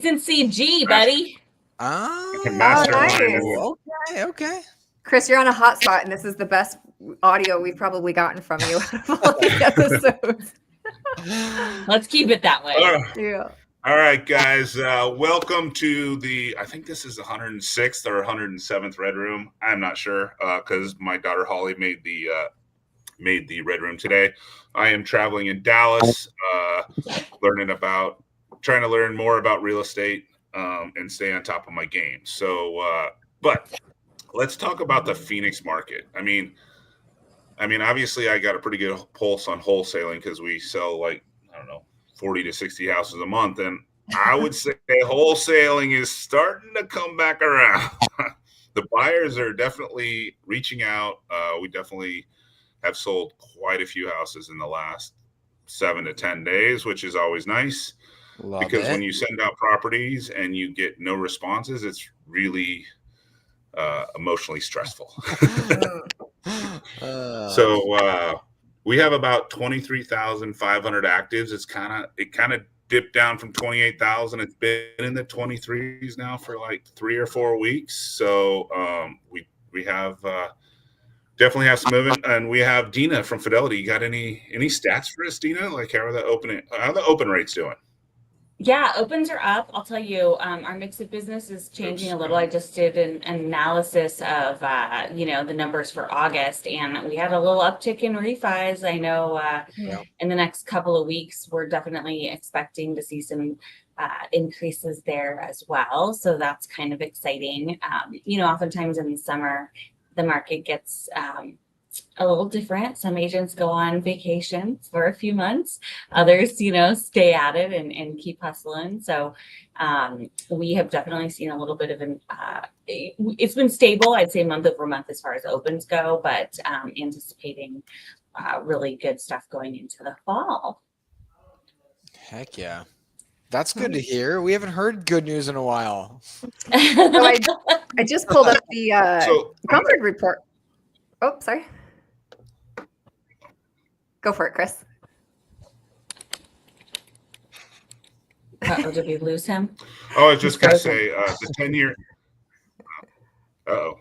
in CG, buddy. Nice. Okay. Chris, you're on a hot spot, and this is the best audio we've probably gotten from you out of all the episodes. Let's keep it that way. Yeah. All right, guys. Welcome to I think this is the 106th or 107th Redroom. I'm not sure because my daughter Holly made the Redroom today. I am traveling in Dallas, trying to learn more about real estate and stay on top of my game. So, but let's talk about the Phoenix market. I mean, obviously, I got a pretty good pulse on wholesaling because we sell 40 to 60 houses a month. And I would say wholesaling is starting to come back around. The buyers are definitely reaching out. We definitely have sold quite a few houses in the last 7 to 10 days, which is always nice. Because when you send out properties and you get no responses, it's really emotionally stressful. So we have about 23,500 actives. It kind of dipped down from 28,000. It's been in the 23s now for like 3 or 4 weeks. So we have definitely have some movement, and we have Dina from Fidelity. You got any stats for us, Dina? Like how are the open rates doing? Yeah, opens are up. I'll tell you, our mix of business is changing a little. I just did an analysis of, the numbers for August, and we had a little uptick in refis. I know in the next couple of weeks, we're definitely expecting to see some increases there as well. So that's kind of exciting. Oftentimes in the summer, the market gets a little different. Some agents go on vacations for a few months. Others, stay at it and keep hustling. So we have definitely seen a little bit of it's been stable, I'd say month over month as far as opens go, but anticipating really good stuff going into the fall. Heck yeah. That's good to hear. We haven't heard good news in a while. So I just pulled up the Comfort report. Oh, sorry. Go for it, Chris. Did we lose him? Oh, I was just going to say the 10-year. Uh-oh.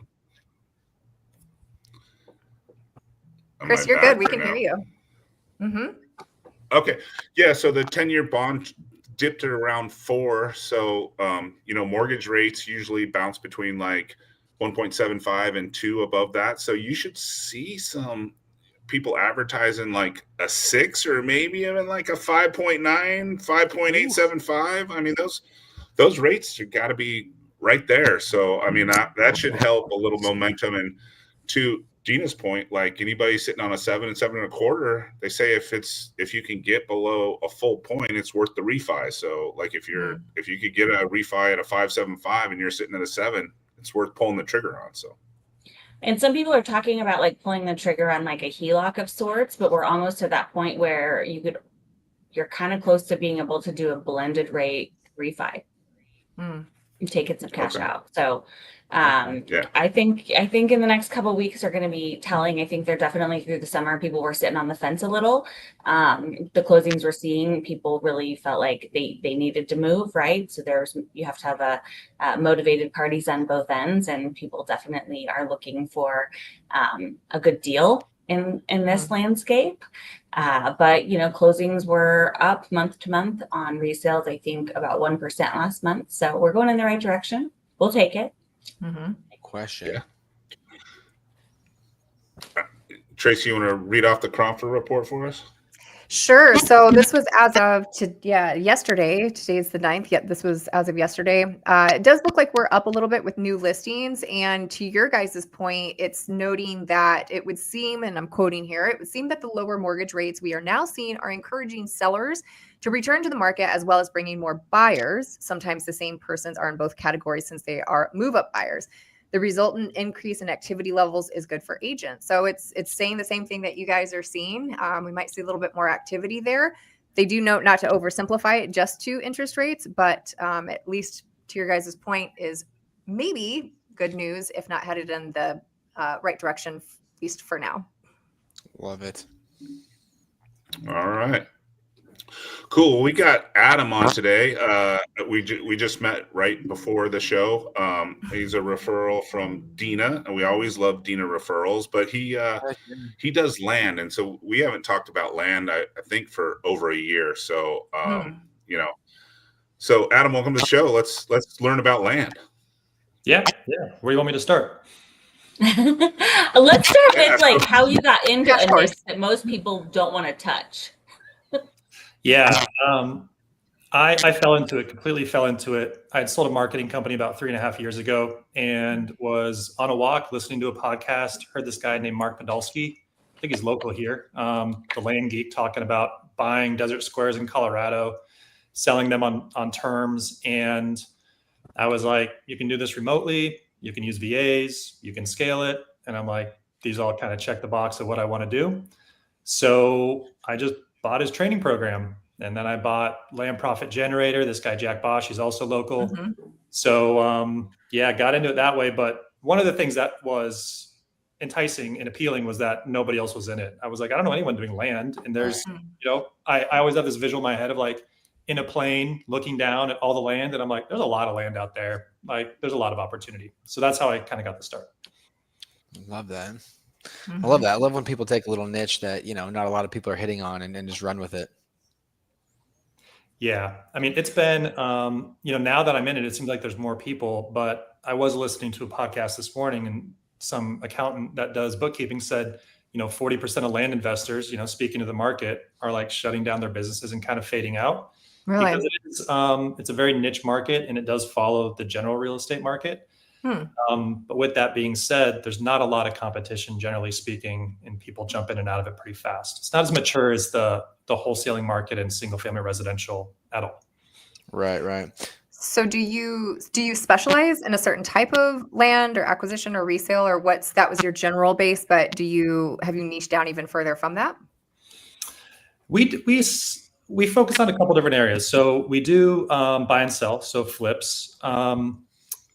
Chris, you're good. We can hear you. Mm-hmm. Okay. Yeah, so the 10-year bond dipped at around 4. So, mortgage rates usually bounce between like 1.75 and 2 above that. So you should see some people advertising like a 6 or maybe even like a 5.9, 5.875. I mean, those rates have got to be right there. So, I mean, that should help a little momentum. And to Gina's point, like anybody sitting on a 7 and 7.25, they say if you can get below a full point, it's worth the refi. So like if you could get a refi at a 5.75 and you're sitting at a 7, it's worth pulling the trigger on. So. And some people are talking about like pulling the trigger on like a HELOC of sorts, but we're almost to that point where you're kind of close to being able to do a blended rate refi. And taking some cash out. So I think in the next couple of weeks are going to be telling. I think they're definitely through the summer. People were sitting on the fence a little. The closings we're seeing, people really felt like they needed to move, right? So you have to have a motivated parties on both ends, and people definitely are looking for a good deal in this landscape. But closings were up month to month on resales, I think about 1% last month. So we're going in the right direction. We'll take it. Question. Yeah. Tracy, you want to read off the Cromford report for us? Sure. So this was as of yesterday. Today's the 9th. Yep, this was as of yesterday. It does look like we're up a little bit with new listings. And to your guys' point, it's noting that it would seem, and I'm quoting here, it would seem that the lower mortgage rates we are now seeing are encouraging sellers to return to the market, as well as bringing more buyers. Sometimes the same persons are in both categories since they are move-up buyers. The resultant increase in activity levels is good for agents. So it's saying the same thing that you guys are seeing. We might see a little bit more activity there. They do note not to oversimplify it just to interest rates, but at least to your guys' point is maybe good news, if not headed in the right direction, at least for now. Love it. All right. Cool. We got Adam on today. We just met right before the show. He's a referral from Dina, and we always love Dina referrals. But he does land, and so we haven't talked about land. I think for over a year. So you know, so Adam, welcome to the show. Let's learn about land. Yeah. Where do you want me to start? Let's start with like how you got into Of a course. niche that most people don't want to touch. Yeah. I completely fell into it. I had sold a marketing company about 3.5 years ago and was on a walk listening to a podcast, heard this guy named Mark Podolsky. I think he's local here. The Land Geek, talking about buying desert squares in Colorado, selling them on terms. And I was like, you can do this remotely. You can use VAs, you can scale it. And I'm like, these all kind of check the box of what I want to do. So I just bought his training program. And then I bought Land Profit Generator. This guy, Jack Bosch, he's also local. Mhm. So got into it that way. But one of the things that was enticing and appealing was that nobody else was in it. I was like, I don't know anyone doing land. And there's, I always have this visual in my head of like in a plane looking down at all the land. And I'm like, there's a lot of land out there. Like there's a lot of opportunity. So that's how I kind of got the start. Love that. Mhm. I love that. I love when people take a little niche that, not a lot of people are hitting on and just run with it. Yeah. I mean, it's been, now that I'm in it, it seems like there's more people, but I was listening to a podcast this morning and some accountant that does bookkeeping said, 40% of land investors, speaking to the market, are like shutting down their businesses and kind of fading out. Really? Because it's a very niche market and it does follow the general real estate market. But with that being said, there's not a lot of competition, generally speaking, and people jump in and out of it pretty fast. It's not as mature as the wholesaling market and single family residential at all. Right. So do you specialize in a certain type of land or acquisition or resale, or that was your general base, but have you niched down even further from that? We focus on a couple different areas. So we do buy and sell, so flips.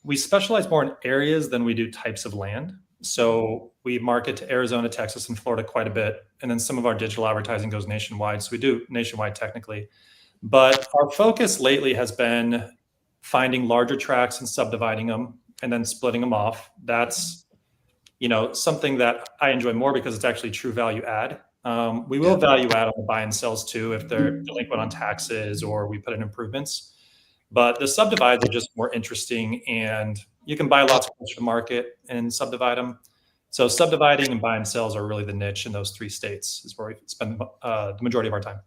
We specialize more in areas than we do types of land. So we market to Arizona, Texas, and Florida quite a bit. And then some of our digital advertising goes nationwide. So we do nationwide technically. But our focus lately has been finding larger tracts and subdividing them and then splitting them off. That's, something that I enjoy more because it's actually true value add. We will value add on the buy and sells too if they're delinquent on taxes or we put in improvements. But the subdivides are just more interesting, and you can buy lots closer to market and subdivide them. So subdividing and buy and sells are really the niche in those 3 states is where we spend the majority of our time.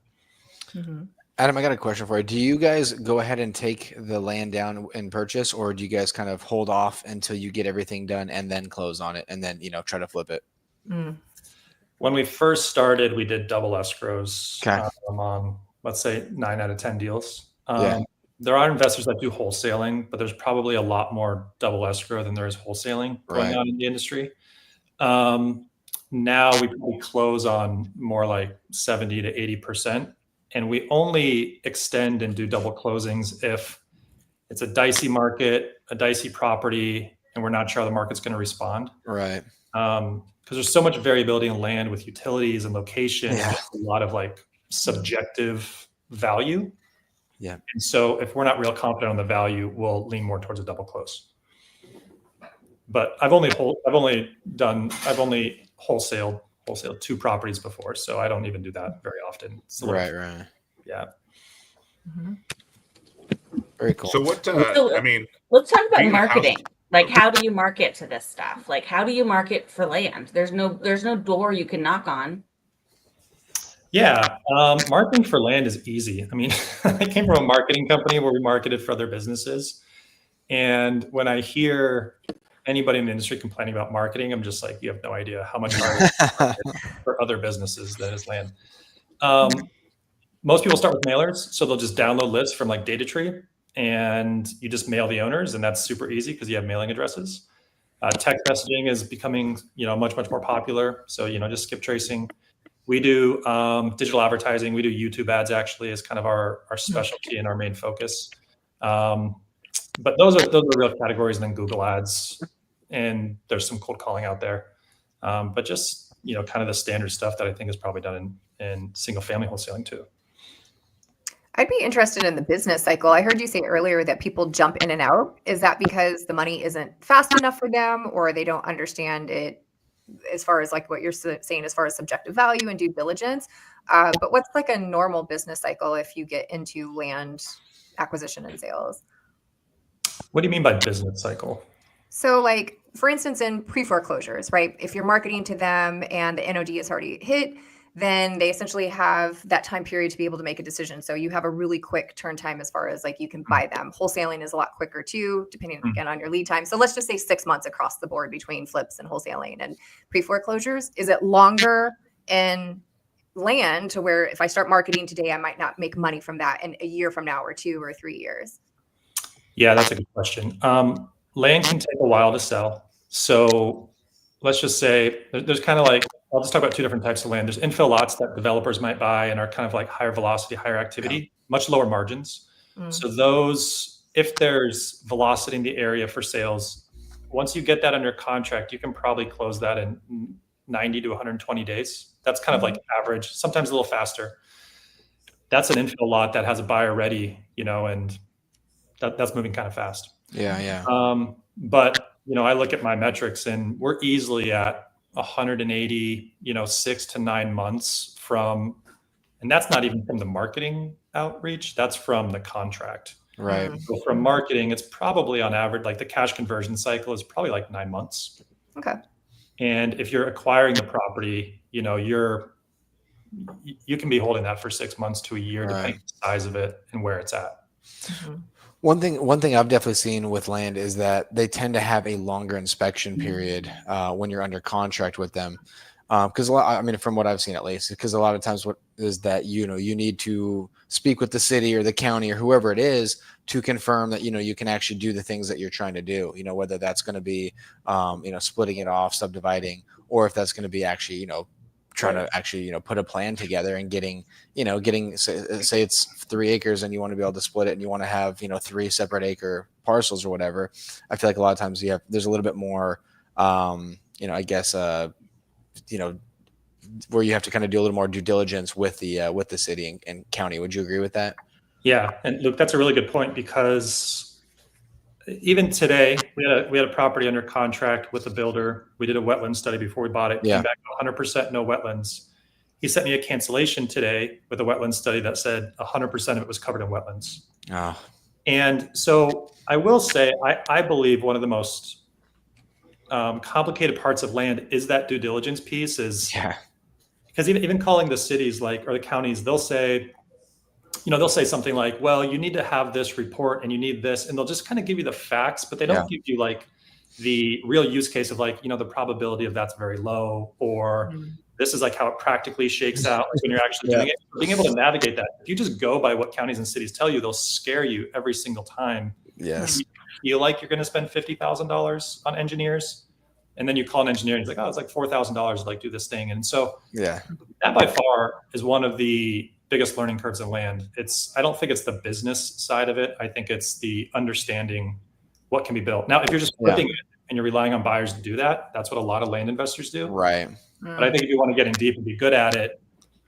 Mm-hmm. Adam, I got a question for you. Do you guys go ahead and take the land down and purchase, or do you guys kind of hold off until you get everything done and then close on it and then, try to flip it? When we first started, we did double escrows Okay. on, let's say, 9 out of 10 deals. Yeah. There are investors that do wholesaling, but there's probably a lot more double escrow than there is wholesaling going on in the industry. Now we close on more like 70 to 80%, and we only extend and do double closings if it's a dicey market, a dicey property, and we're not sure how the market's going to respond. Right. Because there's so much variability in land with utilities and location, Yeah. a lot of like subjective value. Yeah. And so if we're not real confident on the value, we'll lean more towards a double close. But I've only wholesaled 2 properties before, so I don't even do that very often. Right. Yeah. Mm-hmm. Very cool. So what? Let's talk about being a marketing. Like, how do you market to this stuff? Like, how do you market for land? There's no door you can knock on. Yeah, marketing for land is easy. I mean, I came from a marketing company where we marketed for other businesses. And when I hear anybody in the industry complaining about marketing, I'm just like, you have no idea how much harder it is for other businesses than is land. Most people start with mailers. So they'll just download lists from like DataTree and you just mail the owners. And that's super easy because you have mailing addresses. Text messaging is becoming, much more popular. So, just skip tracing. We do digital advertising. We do YouTube ads actually as kind of our specialty and our main focus. But those are real categories, and then Google ads, and there's some cold calling out there. But just kind of the standard stuff that I think is probably done in single family wholesaling too. I'd be interested in the business cycle. I heard you say earlier that people jump in and out. Is that because the money isn't fast enough for them, or they don't understand it as far as like what you're saying, as far as subjective value and due diligence? But what's like a normal business cycle if you get into land acquisition and sales? What do you mean by business cycle? So, like, for instance, in pre-foreclosures, right? If you're marketing to them and the NOD is already hit, then they essentially have that time period to be able to make a decision. So you have a really quick turn time as far as like you can buy them. Wholesaling is a lot quicker too, depending again on your lead time. So let's just say 6 months across the board between flips and wholesaling and pre-foreclosures. Is it longer in land to where if I start marketing today, I might not make money from that in a year from now or 2 or 3 years? Yeah, that's a good question. Land can take a while to sell. So let's just say there's kind of like, I'll just talk about two different types of land. There's infill lots that developers might buy and are kind of like higher velocity, higher activity, much lower margins. So those, if there's velocity in the area for sales, once you get that under contract, you can probably close that in 90 to 120 days. That's kind of like average, sometimes a little faster. That's an infill lot that has a buyer ready, and that's moving kind of fast. Yeah. But I look at my metrics and we're easily at 180, 6 to 9 months from, and that's not even from the marketing outreach, that's from the contract. Right. So from marketing, it's probably on average, like the cash conversion cycle is probably like 9 months. Okay. And if you're acquiring the property, you can be holding that for 6 months to a year, depending on the size of it and where it's at. One thing I've definitely seen with land is that they tend to have a longer inspection period when you're under contract with them. Because from what I've seen at least, because a lot of times what is that you need to speak with the city or the county or whoever it is to confirm that you can actually do the things that you're trying to do. Whether that's going to be splitting it off, subdividing, or if that's going to be actually trying to actually put a plan together and getting say it's 3 acres and you want to be able to split it and you want to have 3 separate acre parcels or whatever. I feel like a lot of times there's a little bit more I guess where you have to kind of do a little more due diligence with the city and county. Would you agree with that? Yeah, and Luke, that's a really good point, because even today we had a property under contract with a builder. We did a wetland study before we bought it. Yeah. Came back 100% no wetlands. He sent me a cancellation today with a wetland study that said 100% of it was covered in wetlands. Oh. And so I will say, I believe one of the most complicated parts of land is that due diligence piece. Because even calling the cities or the counties, they'll say something like, well, you need to have this report and you need this, and they'll just kind of give you the facts, but they don't give you the real use case of the probability of that's very low, or this is how it practically shakes out when you're actually doing it. Being able to navigate that. If you just go by what counties and cities tell you, they'll scare you every single time. Yes. You feel like you're going to spend $50,000 on engineers, and then you call an engineer and he's like, oh, it's like $4,000 to do this thing. And so that by far is one of the biggest learning curves in land. I don't think it's the business side of it. I think it's the understanding what can be built. Now, if you're just flipping it and you're relying on buyers to do that, that's what a lot of land investors do. Right. But I think if you want to get in deep and be good at it,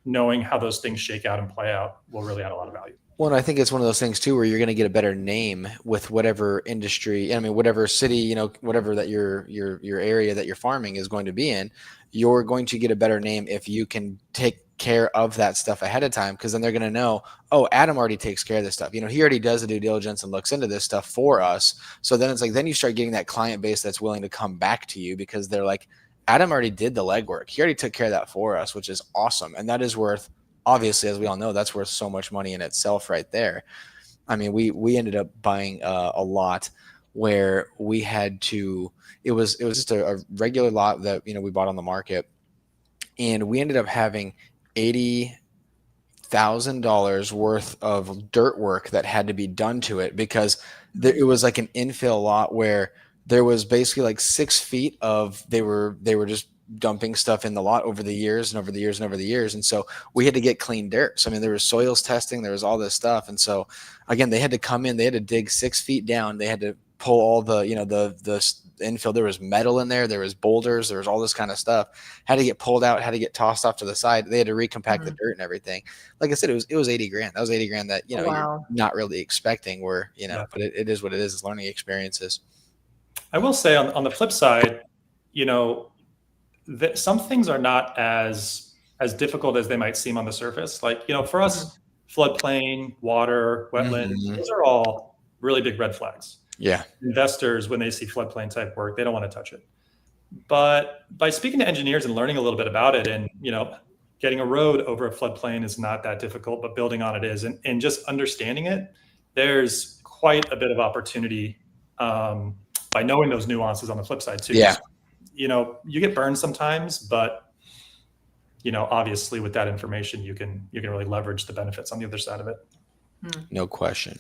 knowing how those things shake out and play out will really add a lot of value. Well, and I think it's one of those things too, where you're going to get a better name with whatever industry, whatever city, whatever that your area that you're farming is going to be in, you're going to get a better name if you can take care of that stuff ahead of time, because then they're going to know, oh, Adam already takes care of this stuff. He already does the due diligence and looks into this stuff for us. So then it's then you start getting that client base that's willing to come back to you, because they're like, Adam already did the legwork. He already took care of that for us, which is awesome. And that is worth, obviously, as we all know, that's worth so much money in itself right there. We ended up buying a lot where we had to, it was just a regular lot that, we bought on the market, and we ended up having $80,000 worth of dirt work that had to be done to it, because it was like an infill lot where there was basically 6 feet of, they were just dumping stuff in the lot over the years. And so we had to get clean dirt. So, there was soils testing, there was all this stuff. And so again, they had to come in, they had to dig 6 feet down. They had to pull all the, the infill. There was metal in there. There was boulders. There was all this kind of stuff. Had to get pulled out. Had to get tossed off to the side. They had to recompact the dirt and everything. Like I said, it was 80 grand. That was 80 grand that, Wow. you're not really expecting where, Yeah. but it is what it is. It's learning experiences. I will say on the flip side, that some things are not as difficult as they might seem on the surface. Like, for us, floodplain, water, wetlands, those are all really big red flags. Yeah. Investors, when they see floodplain type work, they don't want to touch it. But by speaking to engineers and learning a little bit about it, and getting a road over a floodplain is not that difficult, but building on it is, and just understanding it, there's quite a bit of opportunity by knowing those nuances on the flip side too. Yeah. You get burned sometimes, but obviously with that information, you can really leverage the benefits on the other side of it. No question.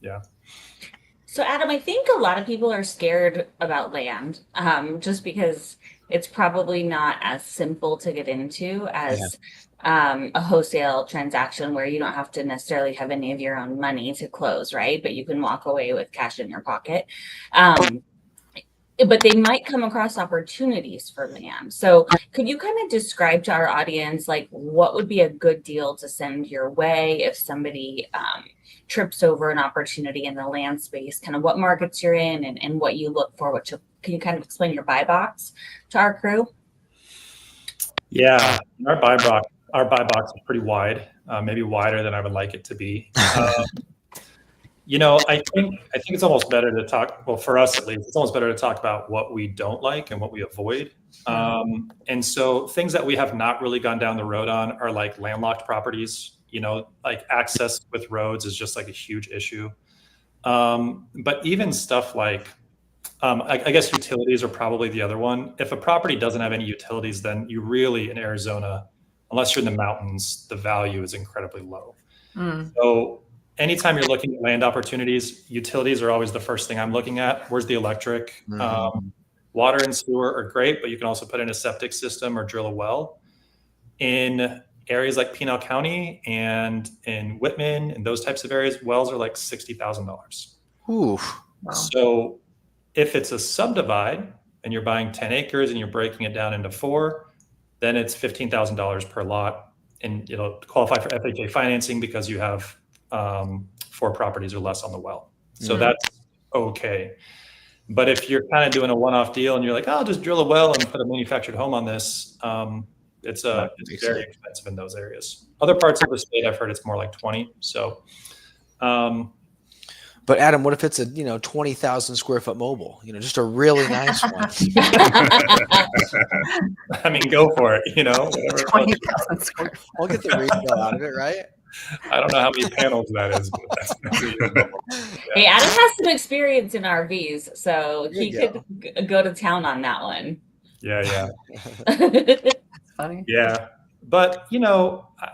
Yeah. So Adam, I think a lot of people are scared about land, just because it's probably not as simple to get into as a wholesale transaction where you don't have to necessarily have any of your own money to close, right? But you can walk away with cash in your pocket. But they might come across opportunities for land. So could you kind of describe to our audience, like, what would be a good deal to send your way if somebody trips over an opportunity in the land space, kind of what markets you're in and what you look for? Can you kind of explain your buy box to our crew? Yeah, our buy box is pretty wide, maybe wider than I would like it to be. I think it's almost better to talk. Well, for us at least, it's almost better to talk about what we don't like and what we avoid. And so things that we have not really gone down the road on are like landlocked properties. Like access with roads is just like a huge issue. But even stuff like, I guess utilities are probably the other one. If a property doesn't have any utilities, then you really, in Arizona, unless you're in the mountains, the value is incredibly low. So anytime you're looking at land opportunities, utilities are always the first thing I'm looking at. Where's the electric? Water and sewer are great, but you can also put in a septic system or drill a well. In areas like Pinal County and in Whitman and those types of areas, wells are like $60,000. Ooh. Wow. So if it's a subdivide and you're buying 10 acres and you're breaking it down into 4, then it's $15,000 per lot. And it'll qualify for FHA financing because you have 4 properties or less on the well. So that's okay. But if you're kind of doing a one-off deal and you're like, I'll just drill a well and put a manufactured home on this, it's very expensive in those areas. Other parts of the state, I've heard it's more like 20. So, but Adam, what if it's a 20,000 square foot mobile? Just a really nice one. I mean, go for it. 20,000 square. I'll get the resale out of it, right? I don't know how many panels that is. But that's Hey, Adam has some experience in RVs, so he There could you go to town on that one. Yeah. That's funny. Yeah. But,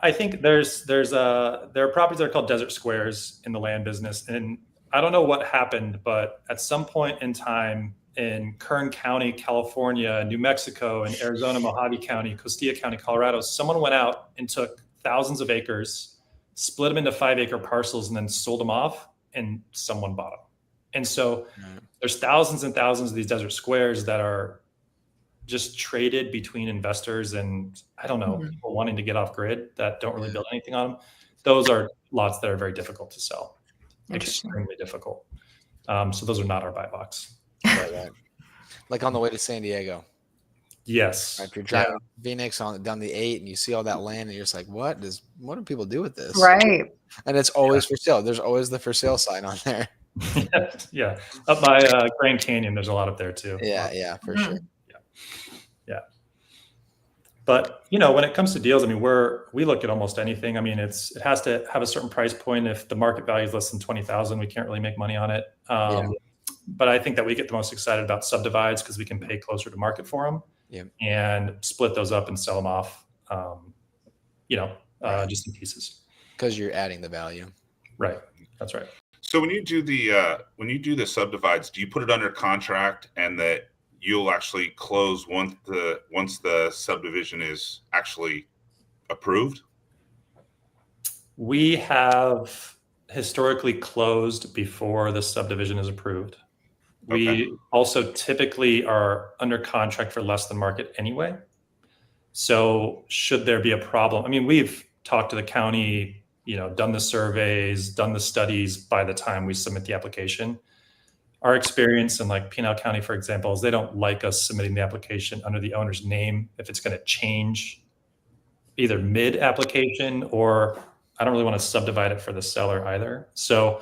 I think there are properties that are called desert squares in the land business. And I don't know what happened, but at some point in time in Kern County, California, New Mexico, and Arizona, Mojave County, Costilla County, Colorado, someone went out and took thousands of acres, split them into 5-acre parcels, and then sold them off, and someone bought them. And so there's thousands and thousands of these desert squares that are just traded between investors and, I don't know, people wanting to get off grid that don't really build anything on them. Those are lots that are very difficult to sell. Extremely difficult. So those are not our buy box. Right. Like on the way to San Diego. Yes. Right, if you're driving Phoenix down the 8 and you see all that land and you're just like, what do people do with this? Right. And it's always for sale. There's always the for sale sign on there. Yeah. Up by Grand Canyon, there's a lot up there too. Yeah, for sure. Yeah. But when it comes to deals, I mean, we look at almost anything. I mean, it has to have a certain price point. If the market value is less than 20,000, we can't really make money on it. But I think that we get the most excited about subdivides because we can pay closer to market for them and split those up and sell them off, just in pieces. Because you're adding the value. Right. That's right. So when you do the subdivides, do you put it under contract and that you'll actually close once the subdivision is actually approved? We have historically closed before the subdivision is approved. We also typically are under contract for less than market anyway. So should there be a problem, I mean, we've talked to the county, done the surveys, done the studies by the time we submit the application. Our experience in like Pinal County, for example, is they don't like us submitting the application under the owner's name if it's going to change either mid-application, or I don't really want to subdivide it for the seller either. So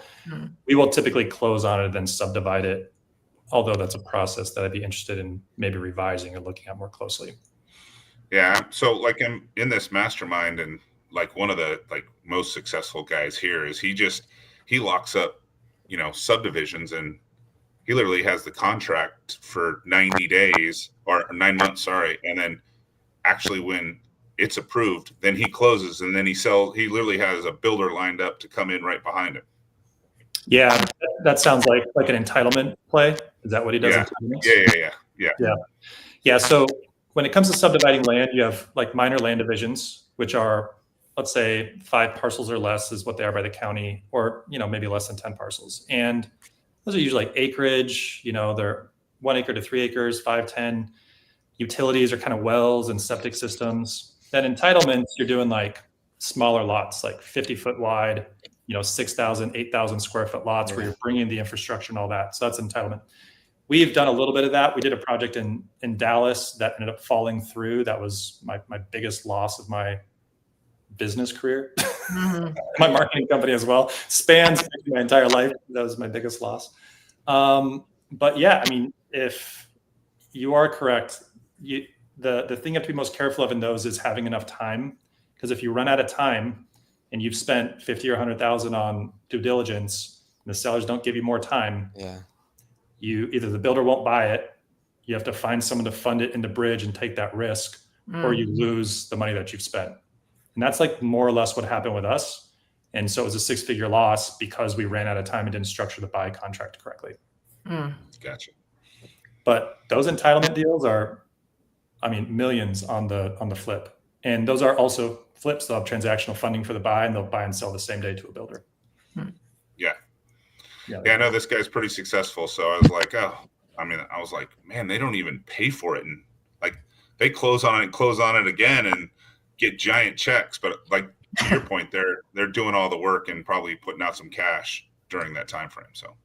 we will typically close on it and then subdivide it, although that's a process that I'd be interested in maybe revising or looking at more closely. Yeah. So like in this mastermind, and like one of the like most successful guys here is he locks up, subdivisions, and he literally has the contract for 90 days or 9 months, sorry. And then actually when it's approved, then he closes, and then he literally has a builder lined up to come in right behind him. Yeah, that sounds like an entitlement play. Is that what he does? Yeah. So when it comes to subdividing land, you have like minor land divisions, which are, let's say 5 parcels or less is what they are by the county, or, maybe less than 10 parcels. And those are usually like acreage, they're 1 acre to 3 acres, 5, 10. Utilities are kind of wells and septic systems. Then entitlements, you're doing like smaller lots, like 50-foot wide, 6,000, 8,000 square foot lots where you're bringing the infrastructure and all that. So that's entitlement. We've done a little bit of that. We did a project in Dallas that ended up falling through. That was my biggest loss of my business career. My marketing company as well. Spans my entire life. That was my biggest loss. But yeah, I mean, if you are correct, the thing you have to be most careful of in those is having enough time. Because if you run out of time and you've spent 50 or 100,000 on due diligence, and the sellers don't give you more time, either the builder won't buy it, you have to find someone to fund it in the bridge and take that risk, or you lose the money that you've spent. And that's like more or less what happened with us. And so it was a 6-figure loss because we ran out of time and didn't structure the buy contract correctly. Gotcha. But those entitlement deals are, I mean, millions on the flip. And those are also flips. They'll have transactional funding for the buy, and they'll buy and sell the same day to a builder. Yeah, I know this guy's pretty successful. So I was like, I was like, man, they don't even pay for it. And like they close on it again and get giant checks. But like to your point, they're doing all the work and probably putting out some cash during that time frame. So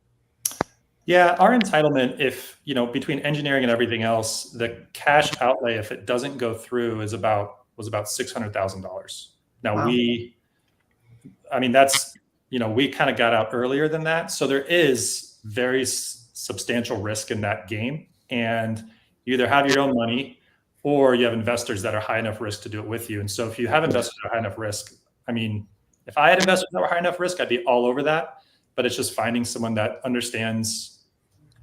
yeah, our entitlement, if between engineering and everything else, the cash outlay, if it doesn't go through, was about $600,000. Now that's we kind of got out earlier than that, so there is very substantial risk in that game, and you either have your own money or you have investors that are high enough risk to do it with you. And so if you have investors that are high enough risk, I mean, if I had investors that were high enough risk, I'd be all over that. But it's just finding someone that understands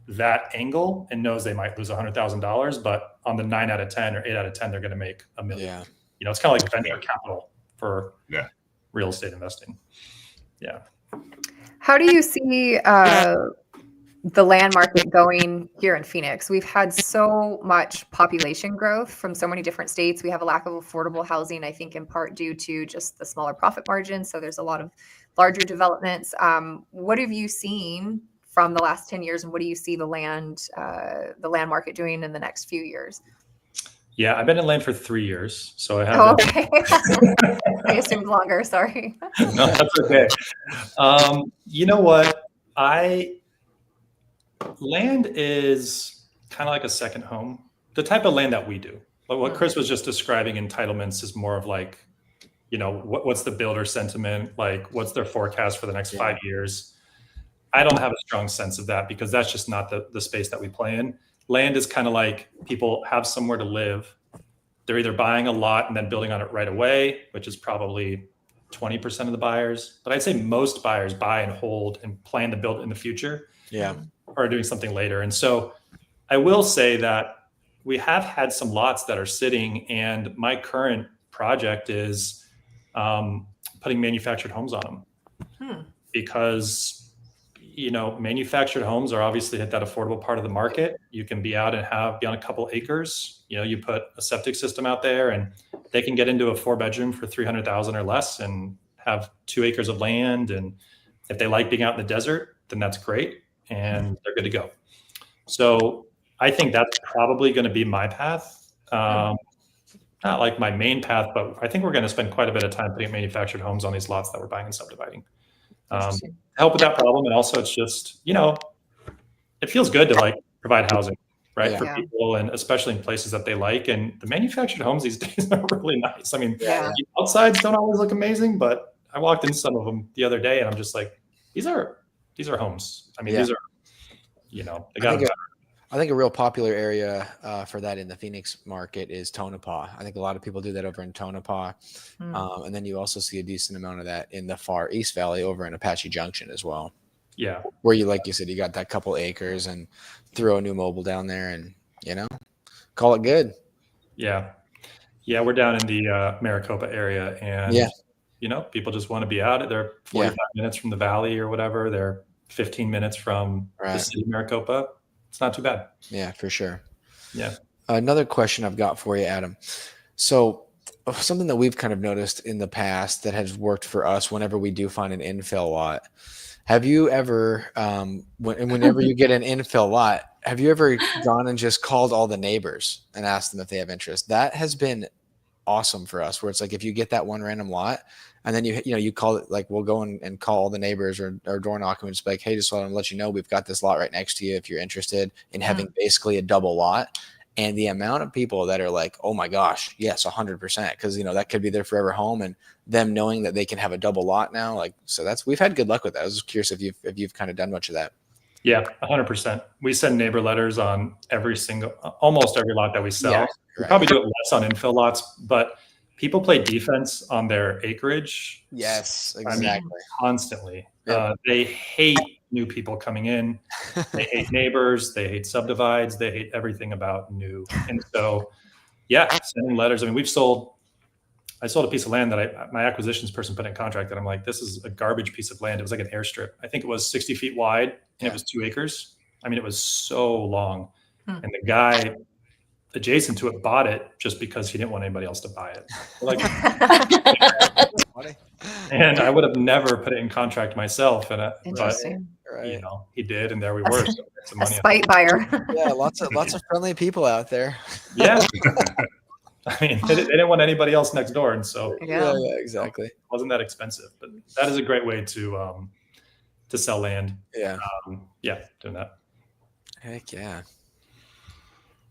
that angle and knows they might lose $100,000, but on the 9 out of 10 or 8 out of 10, they're going to make $1 million. It's kind of like venture capital for real estate investing. Yeah. How do you see the land market going here in Phoenix? We've had so much population growth from so many different states. We have a lack of affordable housing, I think in part due to just the smaller profit margins. So there's a lot of larger developments. What have you seen from the last 10 years, and what do you see the land market doing in the next few years? Yeah, I've been in land for 3 years, so I have. Okay. I assumed longer. Sorry. No, that's okay. You know what? Land is kind of like a second home. The type of land that we do, but what Chris was just describing, entitlements, is more of like, what's the builder sentiment? Like, what's their forecast for the next 5 years? I don't have a strong sense of that because that's just not the space that we play in. Land is kind of like people have somewhere to live. They're either buying a lot and then building on it right away, which is probably 20% of the buyers. But I'd say most buyers buy and hold and plan to build in the future. Yeah. Or doing something later. And so I will say that we have had some lots that are sitting, and my current project is putting manufactured homes on them because manufactured homes are obviously at that affordable part of the market. You can be out and be on a couple acres. You put a septic system out there, and they can get into a 4-bedroom for $300,000 or less, and have 2 acres of land. And if they like being out in the desert, then that's great, and they're good to go. So I think that's probably going to be my path. Not like my main path, but I think we're going to spend quite a bit of time putting manufactured homes on these lots that we're buying and subdividing. Help with that problem. And also it's just, it feels good to like provide housing, right? Yeah. For people, and especially in places that they like. And the manufactured homes these days are really nice. I mean, Yeah. the outsides don't always look amazing, but I walked into some of them the other day and I'm just like, these are homes. I mean, these are, they got I think a real popular area for that in the Phoenix market is Tonopah. I think a lot of people do that over in Tonopah. And then you also see a decent amount of that in the far East Valley over in Apache Junction as well. Yeah. Where you, like you said, you got that couple acres and throw a new mobile down there and, call it good. Yeah. Yeah. We're down in the Maricopa area and, people just want to be out. They're 45 minutes from the valley or whatever. They're 15 minutes from the city of Maricopa. It's not too bad. Yeah, for sure. Yeah. Another question I've got for you, Adam. So something that we've kind of noticed in the past that has worked for us whenever we do find an infill lot. Have you ever, whenever you get an infill lot, have you ever gone and just called all the neighbors and asked them if they have interest? That has been awesome for us, where it's like if you get that one random lot and then you call it, like we'll go and call all the neighbors or door knock and just be like, hey, just want to let you know we've got this lot right next to you if you're interested in having basically a double lot. And the amount of people that are like, oh my gosh, yes, 100%, because that could be their forever home, and them knowing that they can have a double lot now, we've had good luck with that. I was just curious if you've kind of done much of that. Yeah, 100%. We send neighbor letters on almost every lot that we sell. Yeah, we probably do it less on infill lots, but people play defense on their acreage. Yes, exactly. I mean, constantly. Yep. They hate new people coming in. They hate neighbors. They hate subdivides. They hate everything about new. And so, sending letters. I mean, I sold a piece of land that my acquisitions person put in contract that I'm like, this is a garbage piece of land. It was like an airstrip. I think it was 60 feet wide and it was 2 acres. I mean, it was so long. And the guy adjacent to it bought it just because he didn't want anybody else to buy it. And I would have never put it in contract myself. But he did, and there we were. So a spite buyer. Yeah, lots of friendly people out there. Yeah. I mean, they didn't want anybody else next door, and so yeah, exactly. It wasn't that expensive, but that is a great way to sell land. Yeah, doing that. Heck yeah.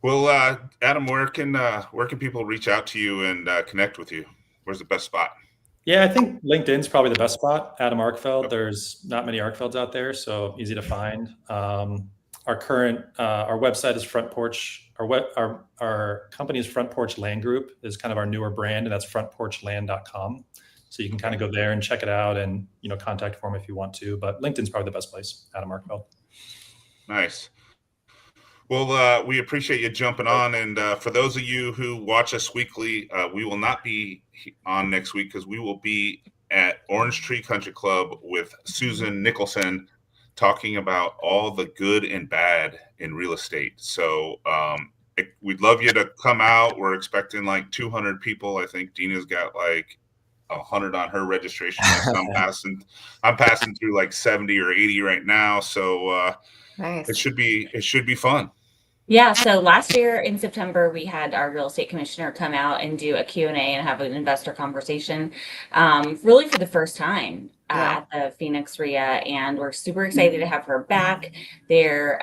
Well, Adam, where can people reach out to you and connect with you? Where's the best spot? Yeah, I think LinkedIn's probably the best spot. Adam Arkfeld. There's not many Arkfelds out there, so easy to find. Our website is Front Porch. Our company is Front Porch Land Group, is kind of our newer brand, and that's frontporchland.com. So you can kind of go there and check it out, and contact form if you want to. But LinkedIn's probably the best place. Adam Arkfeld. Nice. Well, we appreciate you jumping on, and for those of you who watch us weekly, we will not be on next week because we will be at Orange Tree Country Club with Susan Nicholson, talking about all the good and bad in real estate. So we'd love you to come out. We're expecting like 200 people. I think Dina's got like 100 on her registration. I'm passing through like 70 or 80 right now. So nice. It should be fun. Yeah, so last year in September, we had our real estate commissioner come out and do a Q&A and have an investor conversation, really for the first time at the Phoenix RIA, and we're super excited to have her back. There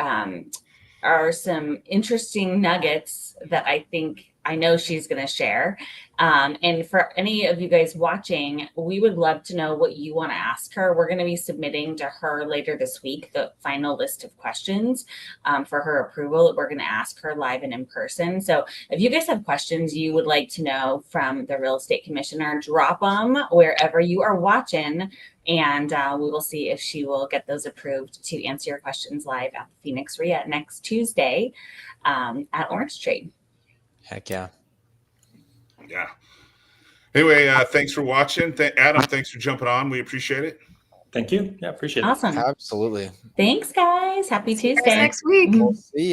are some interesting nuggets that I know she's going to share. And for any of you guys watching, we would love to know what you want to ask her. We're going to be submitting to her later this week the final list of questions for her approval that we're going to ask her live and in person. So if you guys have questions you would like to know from the real estate commissioner, drop them wherever you are watching, and we will see if she will get those approved to answer your questions live at the Phoenix RIA next Tuesday at Orange Tree. Heck yeah. Yeah. Anyway, thanks for watching. Adam, thanks for jumping on. We appreciate it. Thank you. Yeah, appreciate it. Awesome. Absolutely. Thanks, guys. Happy Tuesday. Next week. We'll see ya.